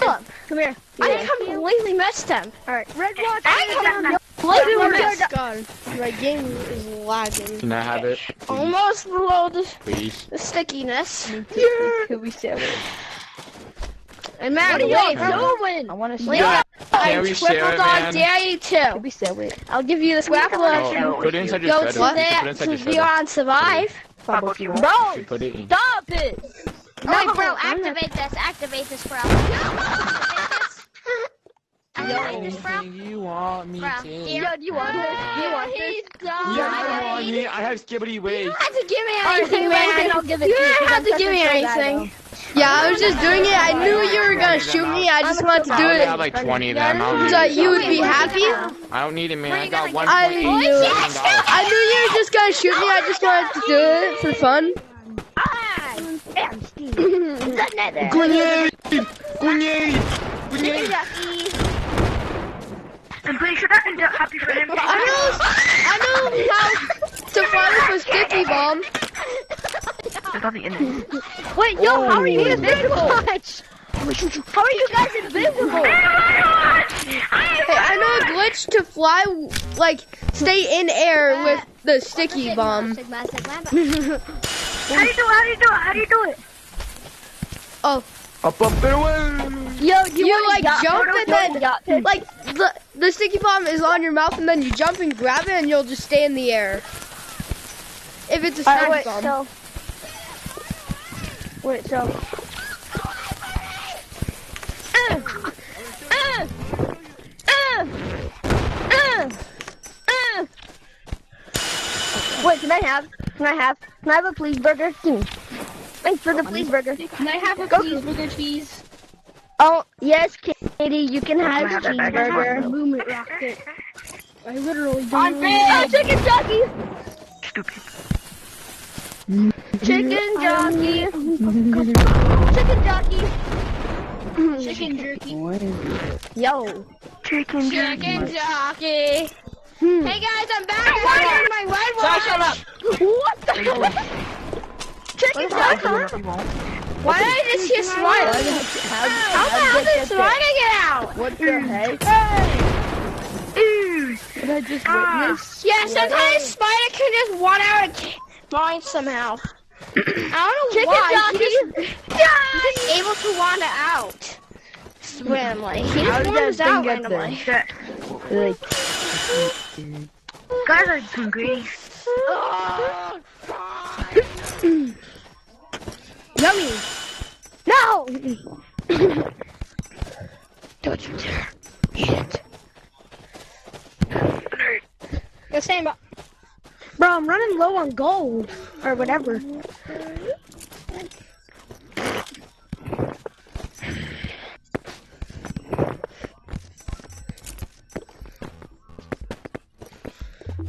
kill him. Come here. I completely missed him. Alright, Red Watch. I completely missed. God, my game is lagging. Can I have it? Almost below the Please. stickiness. Could we share it? And Matt, wait, I want to Wait, share it. Can I we triple share it, dog man? dare you Could to. we share it? I'll give you this grapple Oh, put it inside your go shredder. to You can that put it inside to your be shredder. on survive. Bro, You put it in. stop it! No, bro, activate this, bro. Activate this, bro. You want me Bro, to? here. Yo, do you want this? Do you want this? Yeah, you want me? I have skibbity ways. You don't have to give me Alright, anything, then man. I'll give it You to you, don't 'cause have I'm to such give a me chill guy, anything. Yeah, I was just doing it. I knew you were gonna shoot me. I just wanted to do I only it have like 20 of them. I don't need so it. you would be happy. I don't need it, man. I got I $1.8 knew million. I knew you were just gonna shoot me. I just wanted to do it for fun. Grenade! Grenade! Grenade! I'm pretty sure that ended up happy for him. I know how to fire for sticky bomb. There's nothing in it. Wait, yo, how are you invisible? How are you guys invisible? Hey, I know a glitch to fly, like, stay in air with the sticky bomb. Sigma. How do you do it? How do you do it? Oh, Up and away! yo, you like jump and then, like, the sticky bomb is on your mouth and then you jump and grab it and you'll just stay in the air. If it's a sticky bomb. Wait, can I have a please burger? Thanks for the please burger. Can I have a cheeseburger, cheese? Oh, yes, Katie, you can have a cheeseburger. Boom it, rocket. I literally Oh, chicken jockey! Stupid. Chicken jockey! Chicken jockey! Chicken jerky. Yo! Chicken. Chicken jockey! Hey guys, I'm back! I got my red one! Shut up. What the heck? Chicken jockey? Why did I just hear Spider? How the hell did Spider get out? What the heck? Did I just witness? Yeah, sometimes Spider can just run out of mine somehow. I don't know why. He's just able to wander out. Randomly. He just wanders out randomly. Guys are some greedy. Yummy! No! Don't you dare eat it. You're saying about... Bro, I'm running low on gold. Or whatever.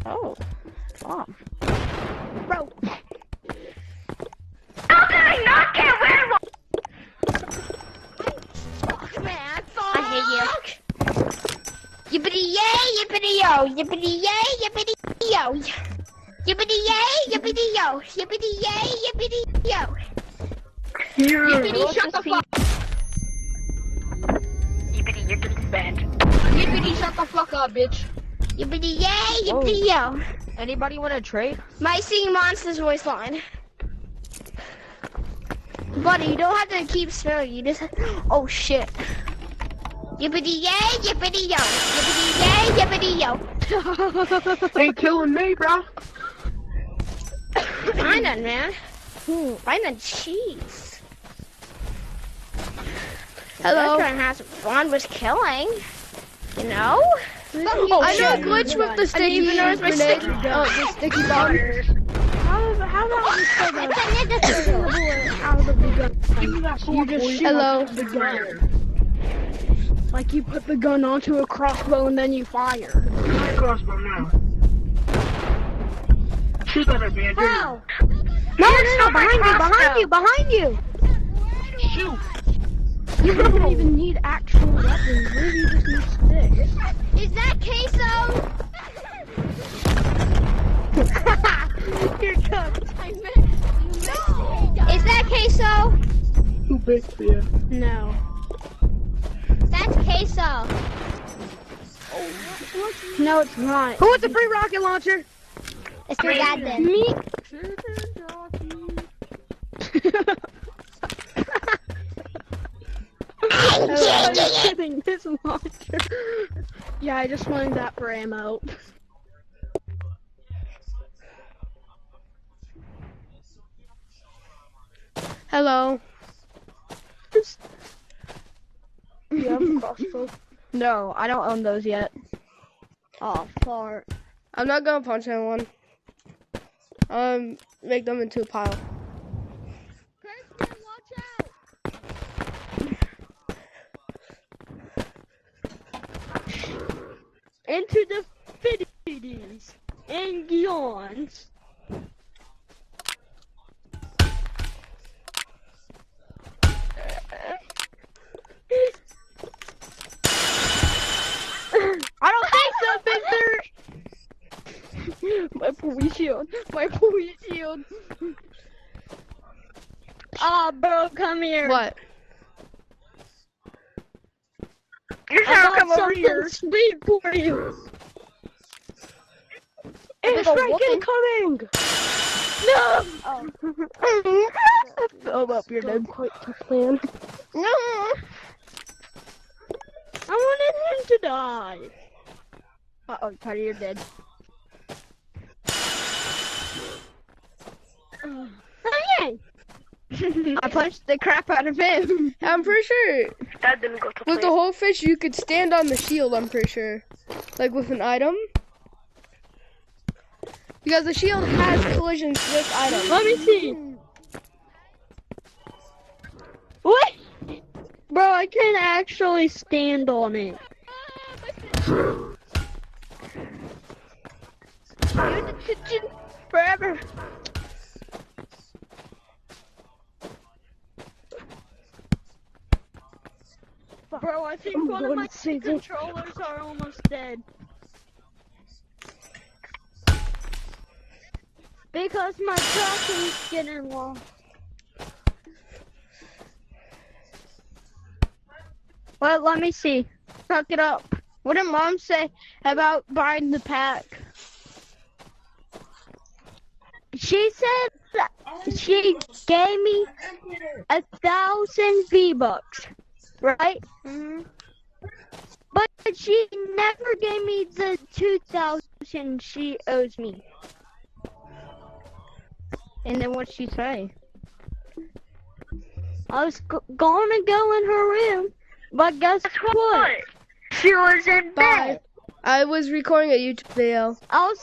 Oh. Bomb. Bro. How did I not get red one? Fuck, man. Fuck. I hate you. Yippity yay, yippity yo. Yippity yay, yippity yo. Yippity yay, yippity yo. Yippity yay, yippity yo. Yippity shut the fuck. Yippity, you're getting banned. Yippity, shut the fuck up, bitch. Yippity yay, yippity yo. Anybody want to trade? My Singing Monsters voice line. Buddy, you don't have to keep spelling. You just. Oh shit. Yippity yay, yippity yo. Yippity yay, yippity yo. Ain't killing me, bro. Fine then, man. Fine then, cheese. Hello. I'm trying to have some fun with killing. You know? I know a glitch with the sticky grenade. Oh, the sticky bomb. How about we still go out of the gun? You just shoot Hello. the gun. Like you put the gun onto a crossbow and then you fire. My crossbow now. Shoot at me, Bro! No, behind you! Shoot. You don't even need actual weapons. Really, you just need sticks. Is that queso? You're cooked. I meant, no! Is that queso? Too big for you. No. No, it's not. Who wants a free rocket launcher? It's your dad then. Me? Kidding, this launcher. Yeah, I just wanted that for ammo. Hello. You have a crossbow? No, I don't own those yet. Oh, fart. I'm not gonna punch anyone. Make them into a pile. Kirsten, watch out! Into the 50s and yawns. I don't think so, Victor! My police shield. My police shield. Ah, bro, come here. What? I got something sweet for you. It's freaking coming! No! Oh, up your dead. Quite to plan. No. I wanted him to die. Uh-oh, Carter, you're dead. Okay. I punched the crap out of him. I'm pretty sure That didn't go to with the plan. whole fish you could stand on the shield, I'm pretty sure. Like with an item. Because the shield has collisions with items. Let me see. What? Bro, I can actually stand on it. You're in the kitchen forever. Bro, I think one of my controllers are almost dead. Because my tracking's getting long. Well, let me see. Suck it up. What did Mom say about buying the pack? She said that she gave me 1,000 V-Bucks, right? Mm-hmm. But she never gave me the 2,000 she owes me. And then what'd she say? I was gonna go in her room, but guess what? She was in bed. Bye. I was recording a YouTube video. I was